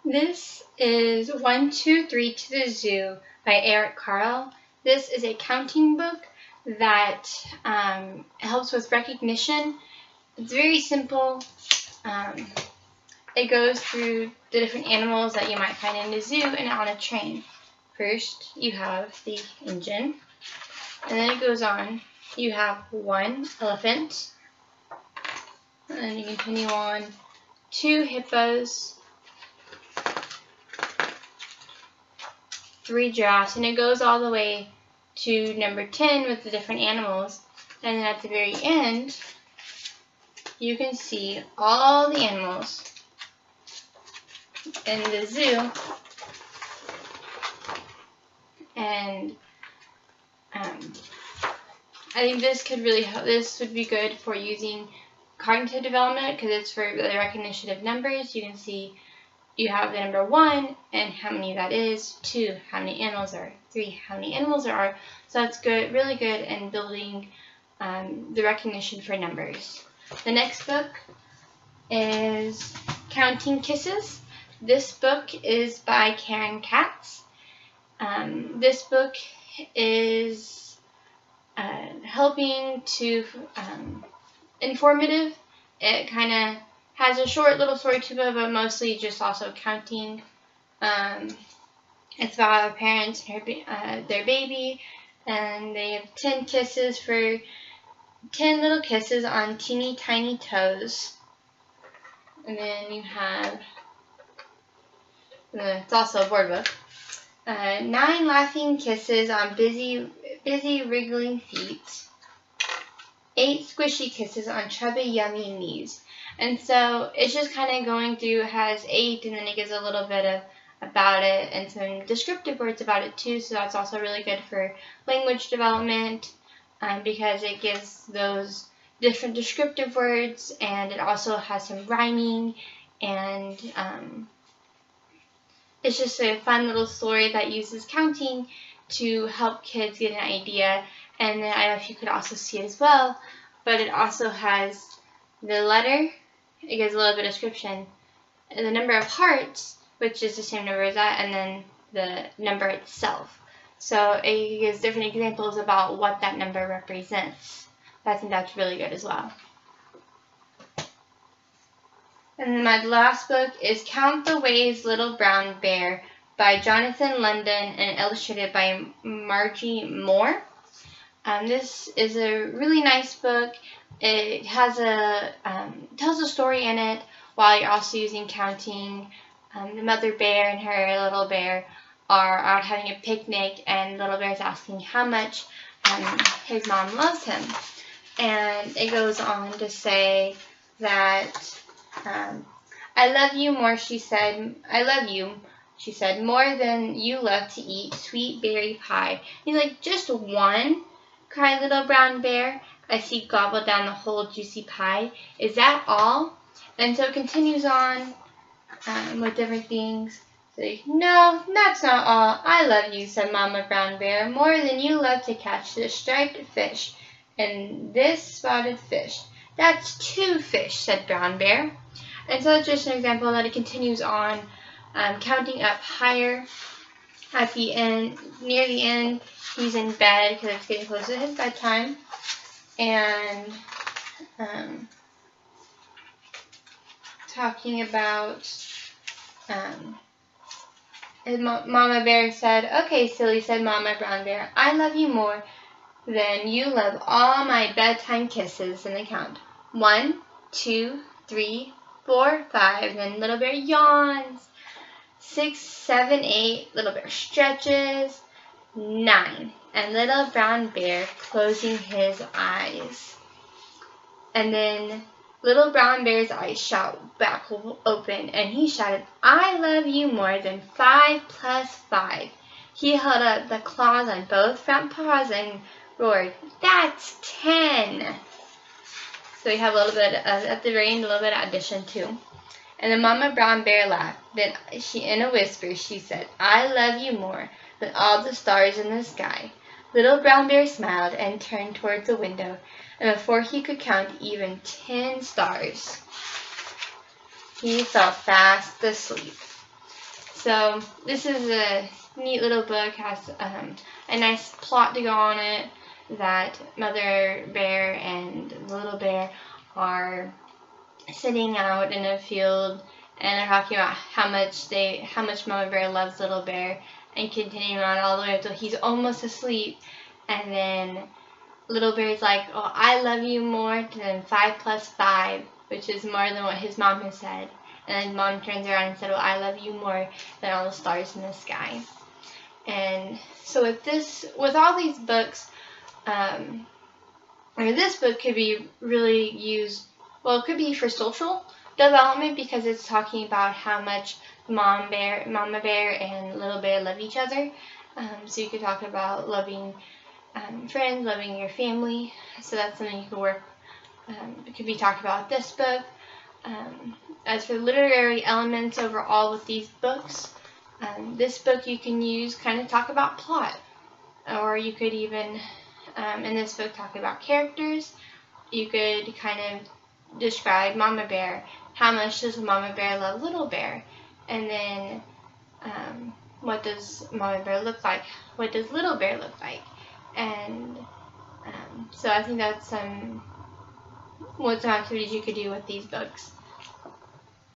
This is 1, 2, 3 to the Zoo by Eric Carle. This is a counting book that helps with recognition. It's very simple. It goes through the different animals that you might find in a zoo and on a train. First, you have the engine, and then it goes on. You have 1 elephant, and then you continue on 2 hippos, 3 giraffes, and it goes all the way to number 10 with the different animals. And then at the very end, you can see all the animals in the zoo. And I think this could really help. This would be good for using cognitive development because it's for the recognition of numbers. You can see you have the number 1 and how many that is, 2, how many animals there are, 3, how many animals there are. So that's good, really good in building the recognition for numbers. The next book is Counting Kisses. This book is by Karen Katz. This book is helping to informative. It kind of has a short little story to it, but mostly just also counting. It's about a parent and their baby, and they have 10 kisses for 10 little kisses on teeny tiny toes. And then you have, it's also a board book, 9 laughing kisses on busy wriggling feet, 8 squishy kisses on chubby yummy knees. And so it's just kind of going through, it has 8, and then it gives a little bit of about it and some descriptive words about it too. So that's also really good for language development because it gives those different descriptive words, and it also has some rhyming, and it's just a fun little story that uses counting to help kids get an idea. And then I don't know if you could also see it as well, but it also has the letter. It gives a little bit of description, and the number of hearts, which is the same number as that, and then the number itself. So it gives different examples about what that number represents. I think that's really good as well. And then my last book is Count the Ways, Little Brown Bear by Jonathan London and illustrated by Margie Moore. This is a really nice book. It has tells a story in it while you're also using counting. The mother bear and her little bear are out having a picnic, and little bear's asking how much his mom loves him. And it goes on to say that I love you more, she said. I love you, she said, more than you love to eat sweet berry pie. He's like, just 1? Cried little brown bear as he gobbled down the whole juicy pie. Is that all? And so it continues on with different things. So, no, that's not all. I love you, said Mama Brown Bear, more than you love to catch this striped fish and this spotted fish. That's 2 fish, said Brown Bear. And so it's just an example that it continues on, counting up higher. At the end, near the end, he's in bed because it's getting close to his bedtime. And talking about his Mama Bear said, okay, silly, said Mama Brown Bear, I love you more than you love all my bedtime kisses. And they count 1, 2, 3, 4, 5. And then little bear yawns. 6, 7, 8. Little bear stretches. 9. And little brown bear closing his eyes. And then little brown bear's eyes shot back open, and he shouted, I love you more than 5 plus 5. He held up the claws on both front paws and roared, that's 10. So we have a little bit of, at the very end, a little bit of addition too. And then Mama Brown Bear laughed. Then in a whisper, she said, I love you more than all the stars in the sky. Little Brown Bear smiled and turned towards the window, and before he could count even 10 stars, he fell fast asleep. So this is a neat little book, has a nice plot to go on it, that Mother Bear and the little bear are sitting out in a field and they're talking about how much Mama Bear loves Little Bear, and continuing on all the way until he's almost asleep, and then Little Bear's like, oh, I love you more than 5 plus 5, which is more than what his mom has said. And then Mom turns around and said, well, I love you more than all the stars in the sky. And so with all these books, this book could be really used, well, it could be for social development, because it's talking about how much Mama Bear and Little Bear love each other. So you could talk about loving friends, loving your family. So that's something you could work. It could be talked about with this book. As for literary elements overall with these books, this book you can use kind of talk about plot, or you could even in this book talk about characters. You could kind of describe Mama Bear. How much does Mama Bear love Little Bear? And then what does Mama Bear look like? What does Little Bear look like? And so I think that's some activities you could do with these books.